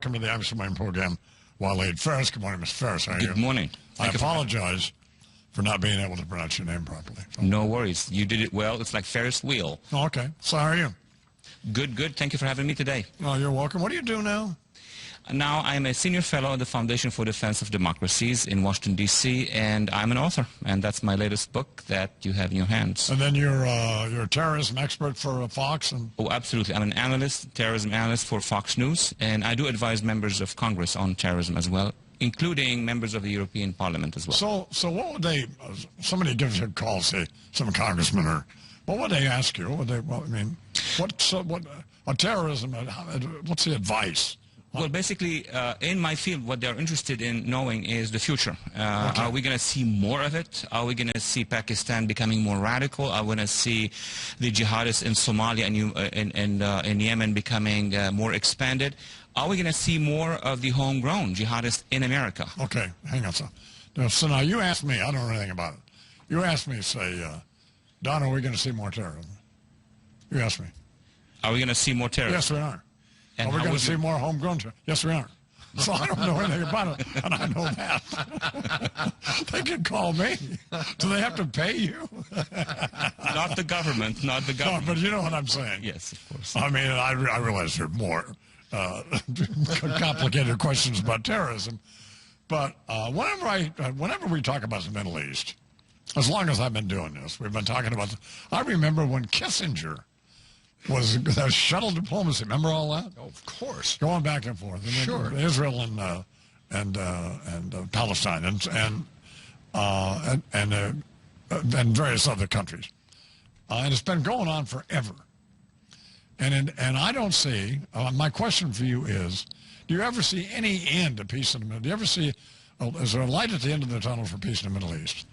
welcome to the Imus program, Walid Phares. Good morning, Mr. Phares. How are you? Good morning. I apologize for not being able to pronounce your name properly. No worries. You did it well. It's like Ferris wheel. Oh, okay. So how are you? Good, good. Thank you for having me today. Oh, you're welcome. What do you do now? Now, I'm a senior fellow at the Foundation for Defense of Democracies in Washington, D.C., and I'm an author. And that's my latest book that you have in your hands. And then you're a terrorism expert for Fox? Oh, absolutely. I'm an analyst, terrorism analyst for Fox News, and I do advise members of Congress on terrorism as well, including members of the European Parliament as well. So what would they, somebody gives you a call, say, some congressman, or what would they ask you? What's the advice? Well, basically, in my field, what they're interested in knowing is the future. Are we going to see more of it? Are we going to see Pakistan becoming more radical? Are we going to see the jihadists in Somalia and in Yemen becoming more expanded? Are we going to see more of the homegrown jihadists in America? Okay, hang on. So now you asked me, I don't know anything about it. You asked me, say, Don, are we going to see more terrorism? You asked me. Are we going to see more terrorism? Yes, we are. And are we going to see more homegrown terrorism? Yes, we are. So I don't know anything about it, and I know that. They can call me. Do they have to pay you? Not the government, not the government. No, but you know what I'm saying. Yes, of course. I mean, I realize there are more complicated questions about terrorism, but whenever we talk about the Middle East, as long as I've been doing this, we've been talking about. I remember when Kissinger was shuttle diplomacy. Remember all that? Oh, of course. Going back and forth. And sure. Israel and Palestine and various other countries. And it's been going on forever. And I don't see. My question for you is: do you ever see any end to peace in the Middle? Do you ever see? Is there a light at the end of the tunnel for peace in the Middle East?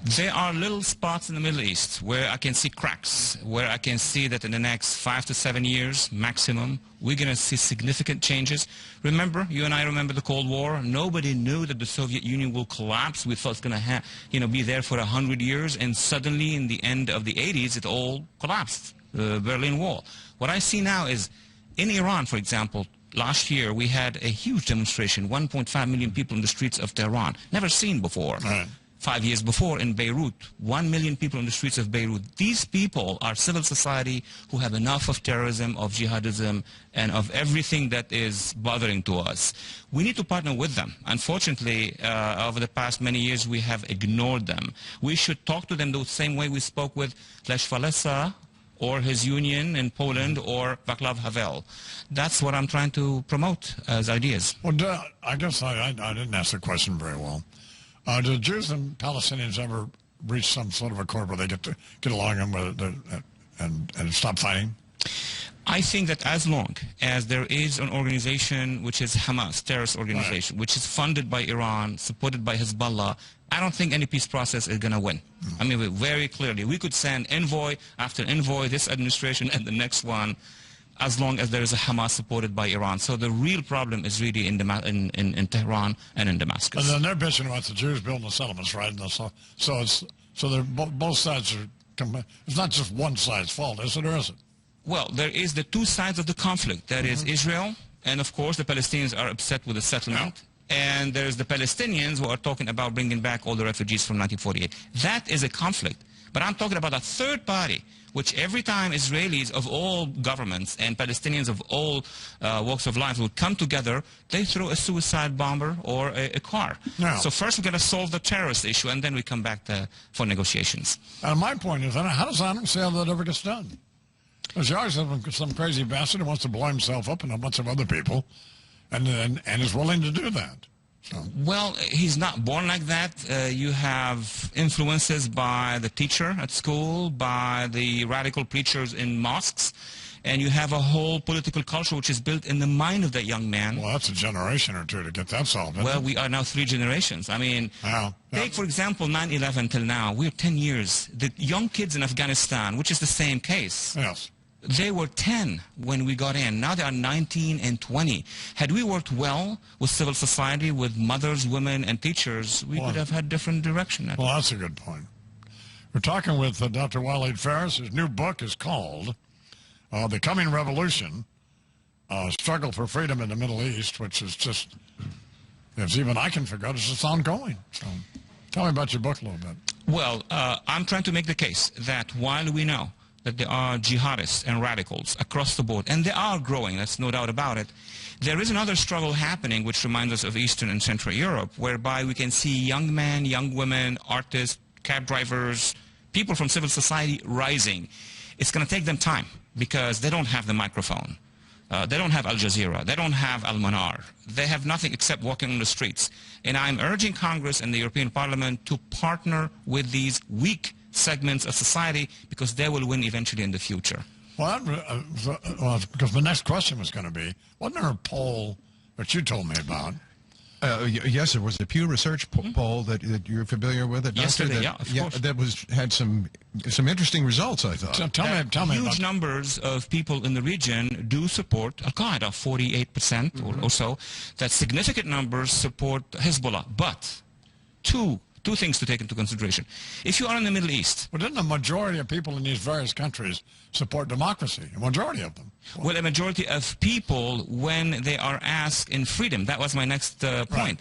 There are little spots in the Middle East where I can see cracks, where I can see that in the next 5 to 7 years maximum, we're going to see significant changes. Remember, you and I remember the Cold War. Nobody knew that the Soviet Union will collapse. We thought it's going to be there for 100 years, and suddenly in the end of the 80s, it all collapsed, the Berlin Wall. What I see now is, in Iran, for example, last year we had a huge demonstration, 1.5 million people in the streets of Tehran, never seen before. Right. 5 years before in Beirut, 1 million people in the streets of Beirut. These people are civil society who have enough of terrorism, of jihadism, and of everything that is bothering to us. We need to partner with them. Unfortunately, over the past many years, we have ignored them. We should talk to them the same way we spoke with Lech Walesa or his union in Poland or Václav Havel. That's what I'm trying to promote as ideas. Well, I guess I didn't ask the question very well. Do Jews and Palestinians ever reach some sort of accord where they get along and stop fighting? I think that as long as there is an organization which is Hamas, terrorist organization, which is funded by Iran, supported by Hezbollah, I don't think any peace process is going to win. I mean, very clearly, we could send envoy after envoy, this administration and the next one, as long as there is a Hamas supported by Iran. So the real problem is really in Tehran and in Damascus. And then they're bitching about the Jews building the settlements, right? So they're both sides are. It's not just one side's fault, is it, or is it? Well, there is the two sides of the conflict. That is Israel, and of course the Palestinians are upset with the settlement. Yeah. And there's the Palestinians who are talking about bringing back all the refugees from 1948. That is a conflict. But I'm talking about a third party, which every time Israelis of all governments and Palestinians of all walks of life would come together, they throw a suicide bomber or a car. No. So first we're going to solve the terrorist issue, and then we come back for negotiations. And my point is, how does I don't see how that ever gets done? There's always some crazy bastard who wants to blow himself up and a bunch of other people, and is willing to do that. So. Well, he's not born like that. You have influences by the teacher at school, by the radical preachers in mosques, and you have a whole political culture which is built in the mind of that young man. Well, that's a generation or two to get that solved. Well, we are now 3 generations. I mean, take, for example, 9/11 till now. We're 10 years. The young kids in Afghanistan, which is the same case. Yes. They were 10 when we got in. Now they are 19 and 20. Had we worked well with civil society, with mothers, women, and teachers, we could have had different direction. Well, that's a good point. We're talking with Dr. Walid Phares. His new book is called The Coming Revolution, struggle for freedom in the Middle East, which is just, if even I can figure out, it's just ongoing. So tell me about your book a little bit. Well, I'm trying to make the case that while we know that there are jihadists and radicals across the board, and they are growing, that's no doubt about it, there is another struggle happening which reminds us of Eastern and Central Europe, whereby we can see young men, young women, artists, cab drivers, people from civil society rising. It's going to take them time because they don't have the microphone. They don't have Al Jazeera. They don't have Al Manar. They have nothing except walking on the streets. And I'm urging Congress and the European Parliament to partner with these weak segments of society because they will win eventually in the future. Well, because my next question was going to be, wasn't there a poll that you told me about? Yes, there was a Pew Research poll that you're familiar with. Yesterday, of course. That had some interesting results, I thought. So tell me huge numbers of people in the region do support Al-Qaeda, 48% or so. That significant numbers support Hezbollah. But two things to take into consideration. If you are in the Middle East... Well, didn't the majority of people in these various countries support democracy? A majority of them. Well, a majority of people, when they are asked in freedom, that was my next point. Right.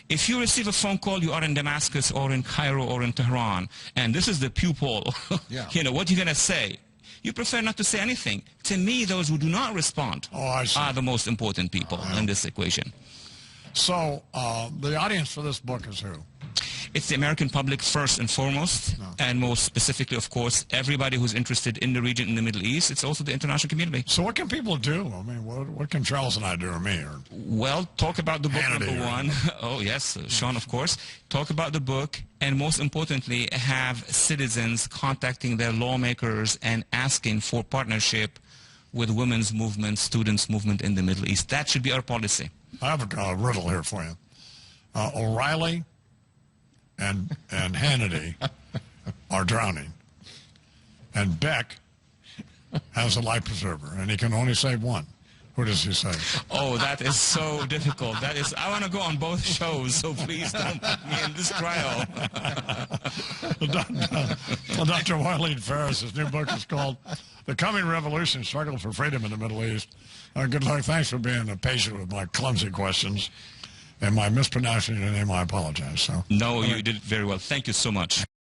If you receive a phone call, you are in Damascus or in Cairo or in Tehran, and this is the Pew poll, you know, what are you going to say? You prefer not to say anything. To me, those who do not respond are the most important people in this equation. So the audience for this book is who? It's the American public first and foremost, and most specifically, of course, everybody who's interested in the region in the Middle East. It's also the international community. So what can people do? I mean, what can Charles and I do, or me? Or well, talk about the book, Hannity, number one. Oh, yes, Sean, of course. Talk about the book, and most importantly, have citizens contacting their lawmakers and asking for partnership with women's movement, students' movement in the Middle East. That should be our policy. I have a riddle here for you. O'Reilly and Hannity are drowning, and Beck has a life preserver, and he can only save one. Who does he say? Oh, that is so difficult. That is, I want to go on both shows, so please don't put me in this trial. Dr. Walid Phares, his new book is called The Coming Revolution, Struggle for Freedom in the Middle East. Good luck. Thanks for being patient with my clumsy questions. And my mispronouncing your name, I apologize. So no, you did it very well. Thank you so much.